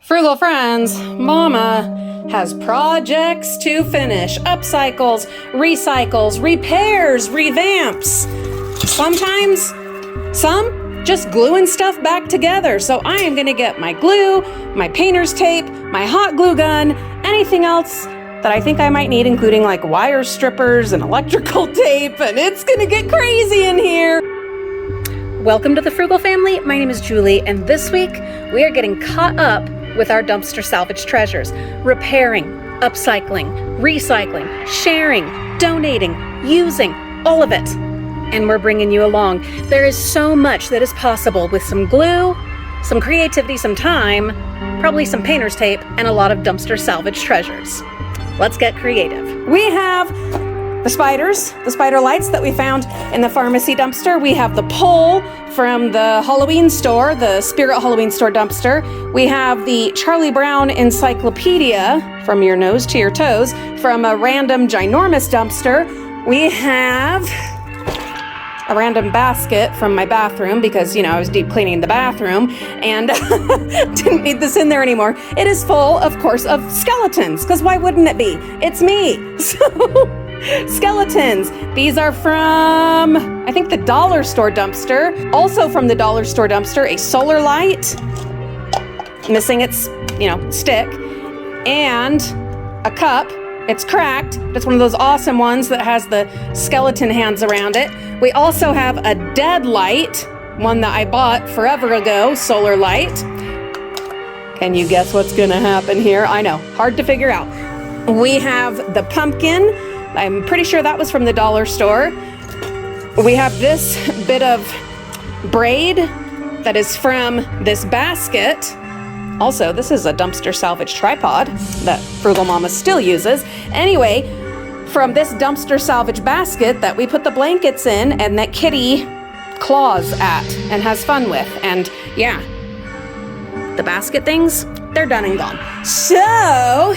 Frugal friends, Mama has projects to finish. Upcycles, recycles, repairs, revamps. Sometimes, some just gluing stuff back together. So I am gonna get my glue, my painter's tape, my hot glue gun, anything else that I think I might need, including like wire strippers and electrical tape, and it's gonna get crazy in here. Welcome to the Frugal Family. My name is Julie, and this week we are getting caught up with our dumpster salvage treasures, repairing, upcycling, recycling, sharing, donating, using, all of it. And we're bringing you along. There is so much that is possible with some glue, some creativity, some time, probably some painter's tape, and a lot of dumpster salvage treasures. Let's get creative. We have the spider lights that we found in the pharmacy dumpster. We have the pole from the Halloween store, the Spirit Halloween store dumpster. We have the Charlie Brown encyclopedia, from your nose to your toes, from a random ginormous dumpster. We have a random basket from my bathroom because, I was deep cleaning the bathroom and didn't need this in there anymore. It is full, of course, of skeletons, because why wouldn't it be? It's me. So skeletons. These are from, I think, the dollar store dumpster. Also from the dollar store dumpster, a solar light, missing its, stick, and a cup. It's cracked. It's one of those awesome ones that has the skeleton hands around it. We also have a dead light, one that I bought forever ago, solar light. Can you guess what's gonna happen here? I know, hard to figure out. We have the pumpkin. I'm pretty sure that was from the dollar store. We have this bit of braid that is from this basket. Also, this is a dumpster salvage tripod that Frugal Mama still uses. Anyway, from this dumpster salvage basket that we put the blankets in and that Kitty claws at and has fun with. And yeah, the basket things, they're done and gone. So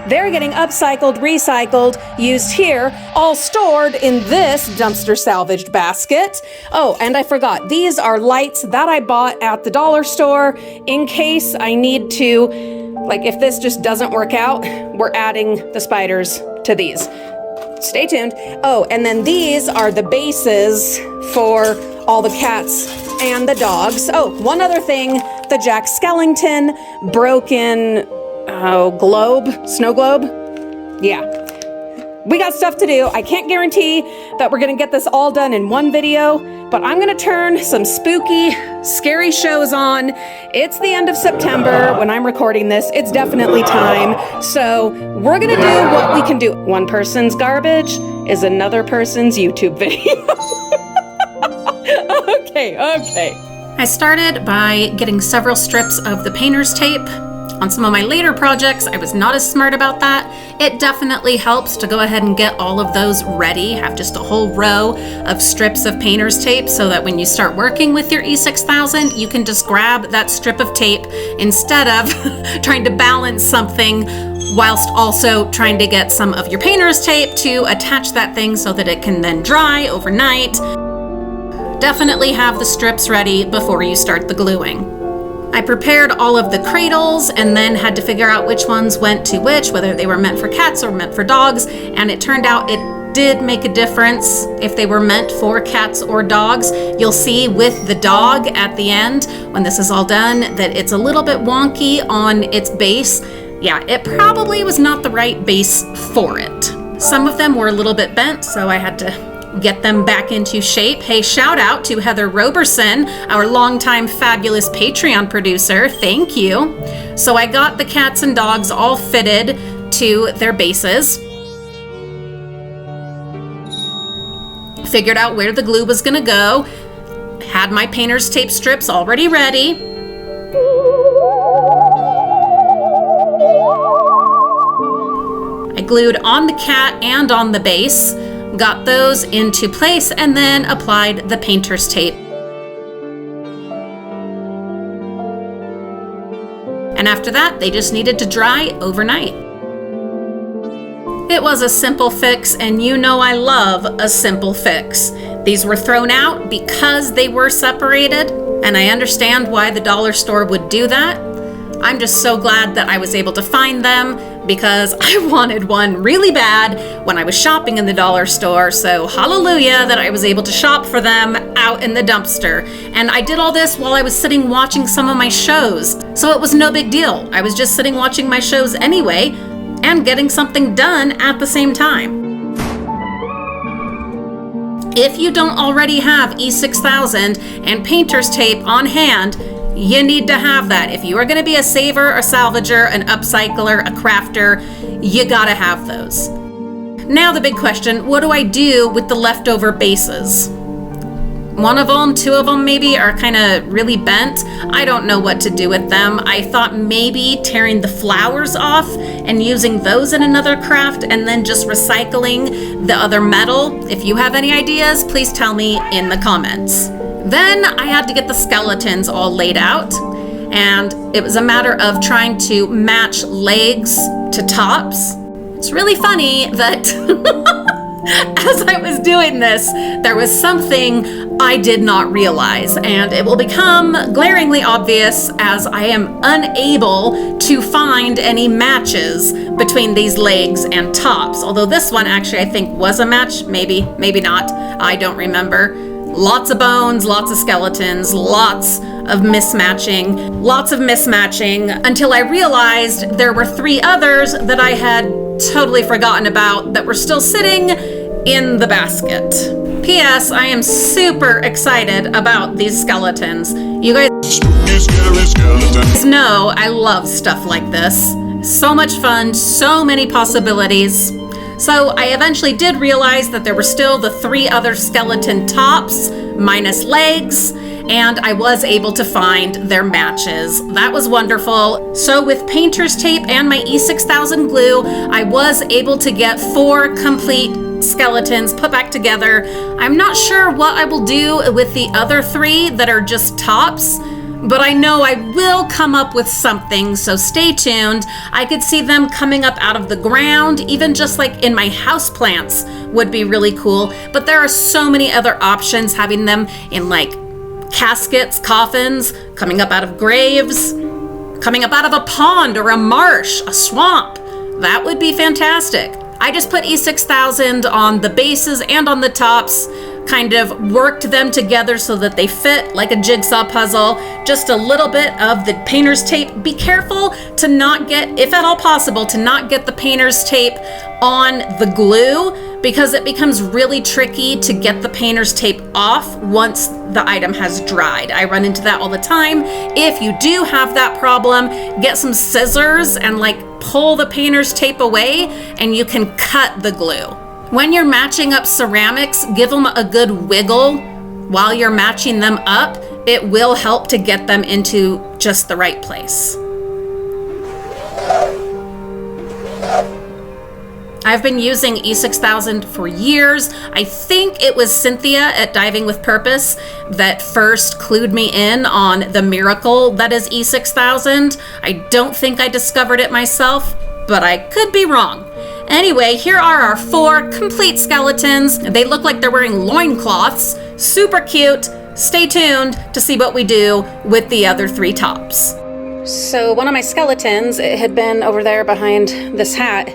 they're getting upcycled, recycled, used here, all stored in this dumpster salvaged basket. Oh, and I forgot, these are lights that I bought at the dollar store in case I need to, like if this just doesn't work out, we're adding the spiders to these. Stay tuned. Oh, and then these are the bases for all the cats and the dogs. Oh, one other thing, the Jack Skellington broken snow globe. Yeah, we got stuff to do. I can't guarantee that we're gonna get this all done in one video, but I'm gonna turn some spooky, scary shows on. It's the end of September when I'm recording this. It's definitely time. So we're gonna do what we can do. One person's garbage is another person's YouTube video. Okay. I started by getting several strips of the painter's tape. On some of my later projects, I was not as smart about that. It definitely helps to go ahead and get all of those ready, have just a whole row of strips of painter's tape so that when you start working with your E6000, you can just grab that strip of tape instead of trying to balance something whilst also trying to get some of your painter's tape to attach that thing so that it can then dry overnight. Definitely have the strips ready before you start the gluing. I prepared all of the cradles and then had to figure out which ones went to which, whether they were meant for cats or meant for dogs, and it turned out it did make a difference if they were meant for cats or dogs. You'll see with the dog at the end, when this is all done, that it's a little bit wonky on its base. Yeah, it probably was not the right base for it. Some of them were a little bit bent, so I had to get them back into shape. Hey, shout out to Heather Roberson, our longtime fabulous Patreon producer. Thank you. So I got the cats and dogs all fitted to their bases. Figured out where the glue was gonna go. Had my painter's tape strips already ready. I glued on the cat and on the base. Got those into place and then applied the painter's tape. And after that, they just needed to dry overnight. It was a simple fix, and I love a simple fix. These were thrown out because they were separated, and I understand why the dollar store would do that. I'm just so glad that I was able to find them because I wanted one really bad when I was shopping in the dollar store. So hallelujah that I was able to shop for them out in the dumpster. And I did all this while I was sitting watching some of my shows. So it was no big deal. I was just sitting watching my shows anyway and getting something done at the same time. If you don't already have E6000 and painter's tape on hand, you need to have that. If you are going to be a saver, a salvager, an upcycler, a crafter, you gotta have those. Now the big question, what do I do with the leftover bases? One of them, two of them maybe are kind of really bent. I don't know what to do with them. I thought maybe tearing the flowers off and using those in another craft and then just recycling the other metal. If you have any ideas, please tell me in the comments. Then I had to get the skeletons all laid out, and it was a matter of trying to match legs to tops. It's really funny that as I was doing this, there was something I did not realize, and it will become glaringly obvious as I am unable to find any matches between these legs and tops. Although this one actually I think was a match, maybe not, I don't remember. Lots of bones, lots of skeletons, lots of mismatching until I realized there were 3 others that I had totally forgotten about that were still sitting in the basket. P.S. I am super excited about these skeletons. You guys know I love stuff like this. So much fun, so many possibilities. So I eventually did realize that there were still the 3 other skeleton tops minus legs, and I was able to find their matches. That was wonderful. So with painter's tape and my E6000 glue, I was able to get 4 complete skeletons put back together. I'm not sure what I will do with the other 3 that are just tops, but I know I will come up with something, so stay tuned. I could see them coming up out of the ground, even just like in my houseplants would be really cool. But there are so many other options, having them in like caskets, coffins, coming up out of graves, coming up out of a pond or a marsh, a swamp. That would be fantastic. I just put E6000 on the bases and on the tops, kind of worked them together so that they fit like a jigsaw puzzle. Just a little bit of the painter's tape. Be careful to not get, if at all possible, to not get the painter's tape on the glue, because it becomes really tricky to get the painter's tape off once the item has dried. I run into that all the time. If you do have that problem, get some scissors and like pull the painter's tape away and you can cut the glue. When you're matching up ceramics, give them a good wiggle while you're matching them up. It will help to get them into just the right place. I've been using E6000 for years. I think it was Cynthia at Diving with Purpose that first clued me in on the miracle that is E6000. I don't think I discovered it myself, but I could be wrong. Anyway, here are our 4 complete skeletons. They look like they're wearing loincloths. Super cute. Stay tuned to see what we do with the other 3 tops. So one of my skeletons, it had been over there behind this hat,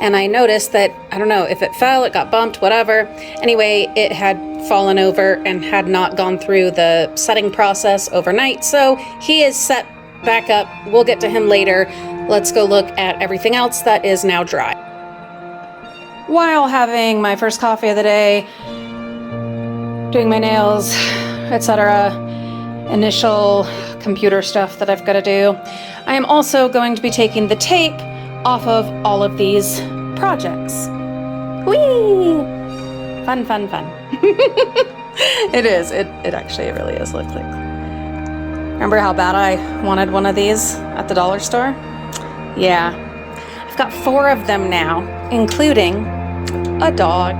and I noticed that, I don't know, if it fell, it got bumped, whatever. Anyway, it had fallen over and had not gone through the setting process overnight, so he is set back up. We'll get to him later. Let's go look at everything else that is now dry. While having my first coffee of the day, doing my nails, etc., initial computer stuff that I've got to do, I am also going to be taking the tape off of all of these projects. Whee! Fun, fun, fun. It is. It really is. Look. Remember how bad I wanted one of these at the dollar store? Yeah. I've got 4 of them now, including a dog.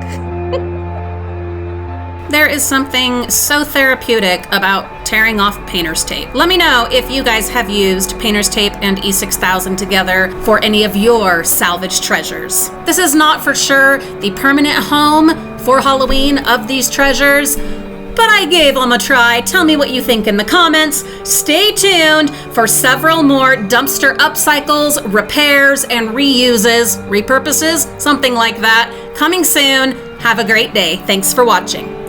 There is something so therapeutic about tearing off painter's tape. Let me know if you guys have used painter's tape and E6000 together for any of your salvage treasures. This is not for sure the permanent home for Halloween of these treasures, but I gave them a try. Tell me what you think in the comments. Stay tuned for several more dumpster upcycles, repairs, and reuses, repurposes, something like that, coming soon. Have a great day. Thanks for watching.